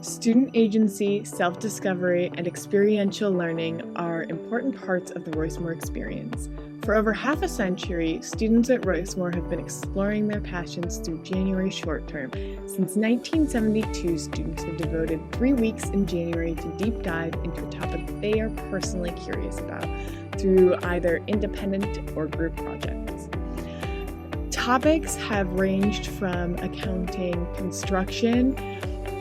Student agency, self-discovery, and experiential learning are important parts of the Roycemore experience. For over half a century, students at Roycemore have been exploring their passions through January short term. Since 1972, students have devoted 3 weeks in January to deep dive into a topic they are personally curious about through either independent or group projects. Topics have ranged from accounting, construction,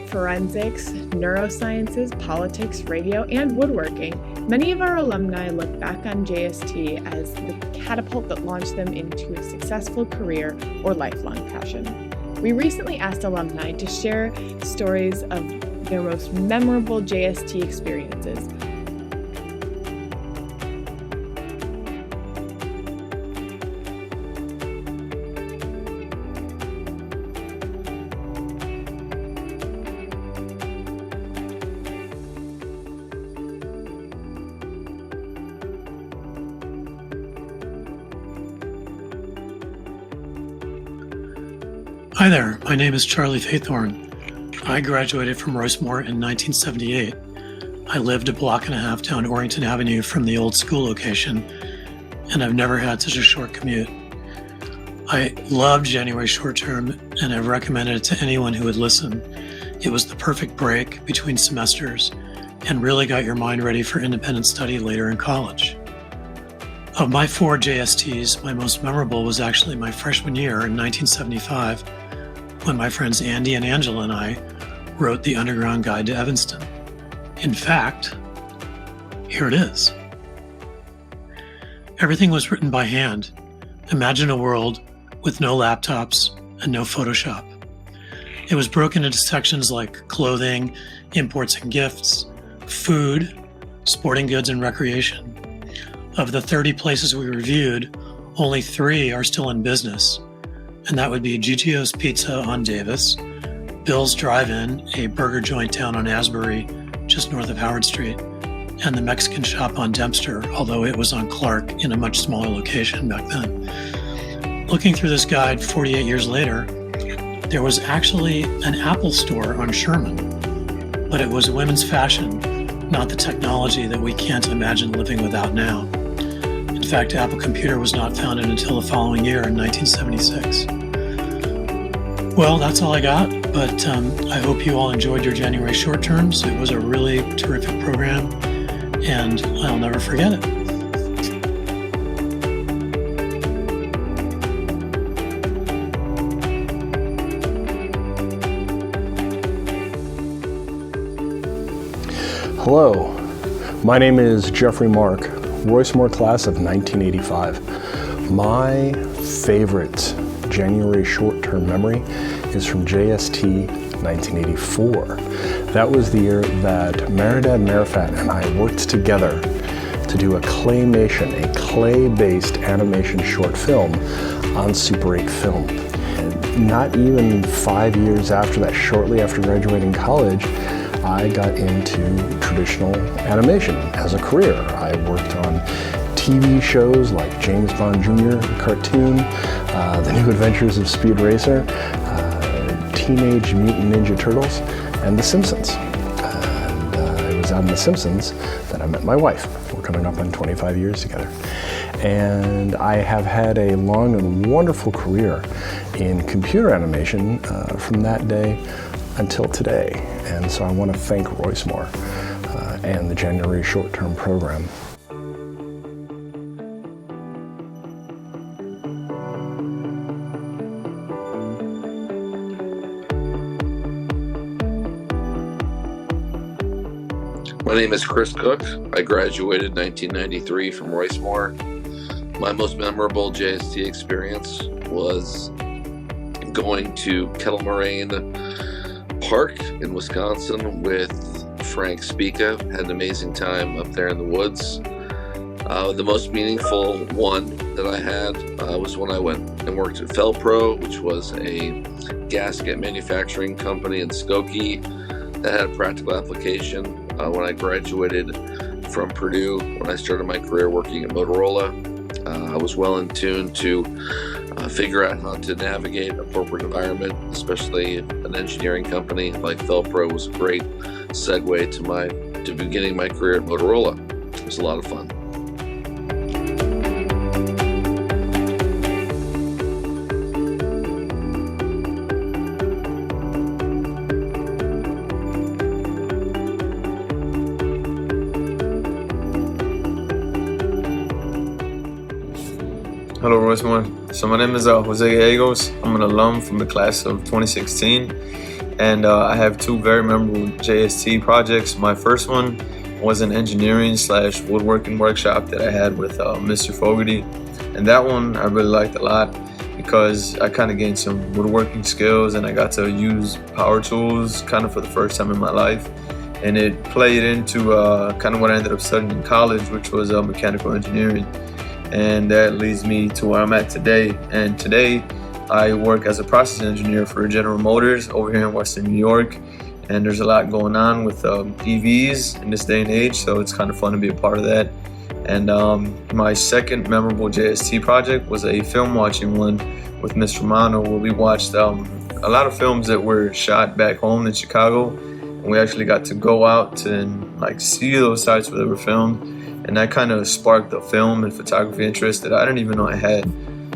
forensics, neurosciences, politics, radio, and woodworking. Many of our alumni look back on JST as the catapult that launched them into a successful career or lifelong passion. We recently asked alumni to share stories of their most memorable JST experiences. Hi there, my name is Charlie Faithorn. I graduated from Roycemore in 1978. I lived a block and a half down Orrington Avenue from the old school location, and I've never had such a short commute. I loved January short term, and I've recommended it to anyone who would listen. It was the perfect break between semesters and really got your mind ready for independent study later in college. Of my 4 JSTs, my most memorable was actually my freshman year in 1975, when my friends Andy and Angela and I wrote the Underground Guide to Evanston. In fact, here it is. Everything was written by hand. Imagine a world with no laptops and no Photoshop. It was broken into sections like clothing, imports and gifts, food, sporting goods, and recreation. Of the 30 places we reviewed, only 3 are still in business, and that would be GTO's Pizza on Davis, Bill's Drive-In, a burger joint down on Asbury, just north of Howard Street, and the Mexican shop on Dempster, although it was on Clark in a much smaller location back then. Looking through this guide 48 years later, there was actually an Apple store on Sherman, but it was women's fashion, not the technology that we can't imagine living without now. In fact, Apple Computer was not founded until the following year in 1976. Well, that's all I got, but I hope you all enjoyed your January short terms. It was a really terrific program, and I'll never forget it. Hello, my name is Jeffrey Mark, Roycemore class of 1985. My favorite January short-term memory is from JST 1984. That was the year that Meridad Marifat and I worked together to do a claymation, a clay-based animation short film on Super 8 film. And not even 5 years after that, shortly after graduating college, I got into traditional animation as a career. I worked on TV shows like James Bond Jr. cartoon, The New Adventures of Speed Racer, Teenage Mutant Ninja Turtles, and The Simpsons. And it was on The Simpsons that I met my wife. We're coming up on 25 years together. And I have had a long and wonderful career in computer animation from that day until today. And so I want to thank Roycemore and the January short-term program. My name is Chris Cook. I graduated 1993 from Roycemore. My most memorable JST experience was going to Kettle Moraine Park in Wisconsin with Frank Spica. Had an amazing time up there in the woods. The most meaningful one that I had was when I went and worked at Felpro, which was a gasket manufacturing company in Skokie that had a practical application. When I graduated from Purdue, when I started my career working at Motorola, I was well in tune to figure out how to navigate a corporate environment, especially an engineering company like Felpro was a great segue to beginning my career at Motorola. It was a lot of fun. Hello, Roycemore. So my name is Jose Gallegos. I'm an alum from the class of 2016, and I have two very memorable JST projects. My first one was an engineering/woodworking workshop that I had with Mr. Fogarty, and that one I really liked a lot because I kind of gained some woodworking skills and I got to use power tools kind of for the first time in my life, and it played into kind of what I ended up studying in college, which was mechanical engineering. And that leads me to where I'm at today. And today I work as a process engineer for General Motors over here in Western New York. And there's a lot going on with EVs in this day and age, so it's kind of fun to be a part of that. And my second memorable JST project was a film watching one with Mr. Romano, where we watched a lot of films that were shot back home in Chicago. And we actually got to go out and see those sites where they were filmed. And that kind of sparked the film and photography interest that I didn't even know I had.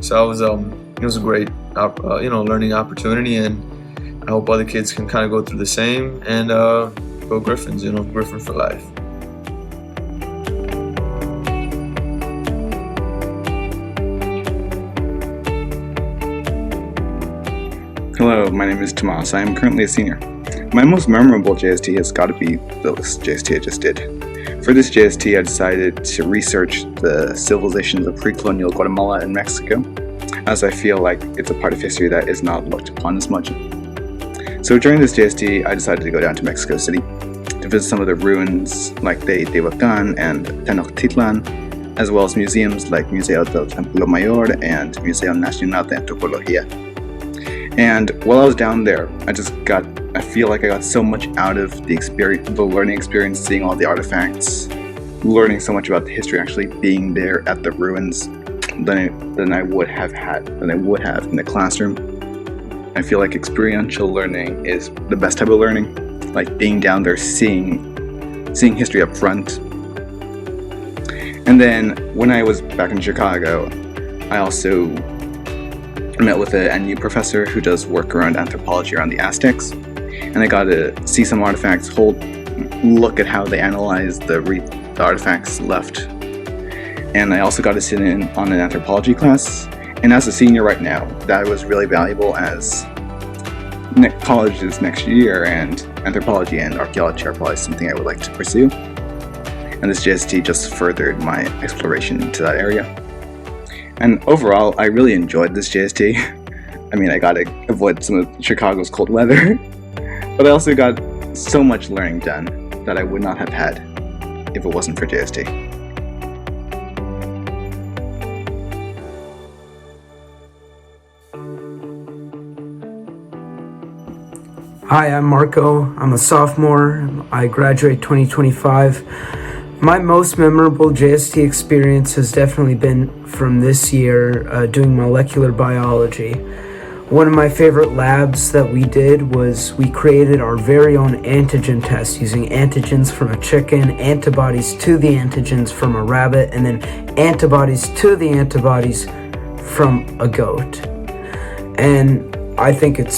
So it was a great, learning opportunity, and I hope other kids can kind of go through the same and go Griffins, Griffin for life. Hello, my name is Tomas. I am currently a senior. My most memorable JST has got to be the JST I just did. For this JST, I decided to research the civilizations of pre-colonial Guatemala and Mexico, as I feel like it's a part of history that is not looked upon as much. So during this JST, I decided to go down to Mexico City to visit some of the ruins like the Tehuacan and Tenochtitlan, as well as museums like Museo del Templo Mayor and Museo Nacional de Antropología. And while I was down there, I feel like I got so much out of the learning experience, seeing all the artifacts, learning so much about the history, actually being there at the ruins than I would have in the classroom. I feel like experiential learning is the best type of learning, like being down there, seeing history up front. And then when I was back in Chicago, I also met with a NU professor who does work around anthropology around the Aztecs, and I got to see some artifacts, look at how they analyze the artifacts left. And I also got to sit in on an anthropology class, and as a senior right now, that was really valuable as college is next year, and anthropology and archaeology are probably something I would like to pursue. And this JST just furthered my exploration into that area. And overall, I really enjoyed this JST. I mean, I got to avoid some of Chicago's cold weather, but I also got so much learning done that I would not have had if it wasn't for JST. Hi, I'm Marco. I'm a sophomore. I graduate 2025. My most memorable JST experience has definitely been from this year doing molecular biology. One of my favorite labs that we did was we created our very own antigen test using antigens from a chicken, antibodies to the antigens from a rabbit, and then antibodies to the antibodies from a goat. And I think it's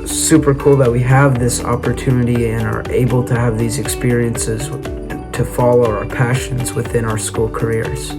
super cool that we have this opportunity and are able to have these experiences to follow our passions within our school careers.